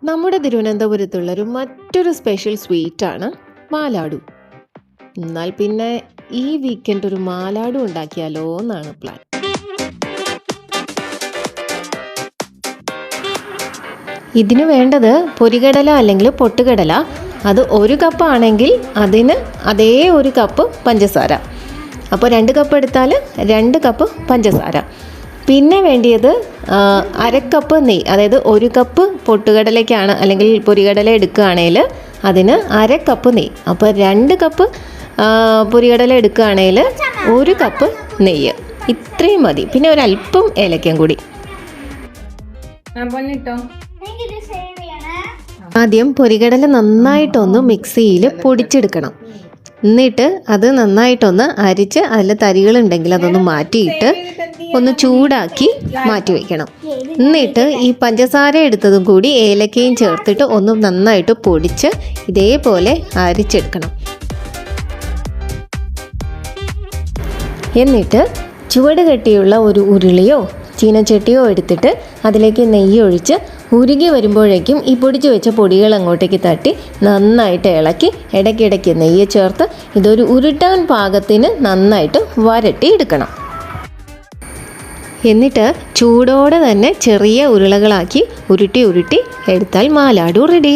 നമ്മുടെ തിരുവനന്തപുരത്തുള്ളൊരു മറ്റൊരു സ്പെഷ്യൽ സ്വീറ്റാണ് മാലാഡു. എന്നാൽ പിന്നെ ഈ വീക്കെൻഡ് ഒരു മാലാഡു ഉണ്ടാക്കിയാലോ എന്നാണ് പ്ലാൻ. ഇതിന് വേണ്ടത് പൊരികടല അല്ലെങ്കിൽ പൊട്ടുകടല. അത് 1 കപ്പ് ആണെങ്കിൽ അതിന് അതേ 1 കപ്പ് പഞ്ചസാര. അപ്പോൾ 2 കപ്പ് എടുത്താൽ 2 കപ്പ് പഞ്ചസാര. പിന്നെ വേണ്ടിയത് 1/2 കപ്പ് നെയ്യ്. അതായത് 1 കപ്പ് പൊട്ടുകടലയ്ക്കാണ് അല്ലെങ്കിൽ പൊരികടല എടുക്കുകയാണെങ്കിൽ അതിന് 1/2 കപ്പ് നെയ്യ്. അപ്പോൾ 2 കപ്പ് പൊരികടല എടുക്കുകയാണെങ്കിൽ 1 കപ്പ് നെയ്യ്. ഇത്രയും മതി. പിന്നെ ഒരല്പം ഏലക്കയും കൂടി. ആദ്യം പൊരികടല നന്നായിട്ടൊന്ന് മിക്സിയിൽ പൊടിച്ചെടുക്കണം. എന്നിട്ട് അത് നന്നായിട്ടൊന്ന് അരിച്ച് അതിൽ തരികളുണ്ടെങ്കിൽ അതൊന്ന് മാറ്റിയിട്ട് ഒന്ന് ചൂടാക്കി മാറ്റി വയ്ക്കണം. എന്നിട്ട് ഈ പഞ്ചസാര എടുത്തതും കൂടി ഏലക്കയും ചേർത്തിട്ട് ഒന്ന് നന്നായിട്ട് പൊടിച്ച് ഇതേപോലെ അരിച്ചെടുക്കണം. എന്നിട്ട് ചുവട് കെട്ടിയുള്ള ഒരു ഉരുളിയോ ചീനച്ചട്ടിയോ എടുത്തിട്ട് അതിലേക്ക് നെയ്യ് ഒഴിച്ച് ഉരുകി വരുമ്പോഴേക്കും ഈ പൊടിച്ച് വെച്ച പൊടികൾ അങ്ങോട്ടേക്ക് തട്ടി നന്നായിട്ട് ഇളക്കി ഇടയ്ക്കിടയ്ക്ക് നെയ്യ് ചേർത്ത് ഇതൊരു ഉരുട്ടാൻ പാകത്തിന് നന്നായിട്ട് വരട്ടി എടുക്കണം. എന്നിട്ട് ചൂടോടെ തന്നെ ചെറിയ ഉരുളകളാക്കി ഉരുട്ടി എടുത്താൽ മാലാഡു റെഡി.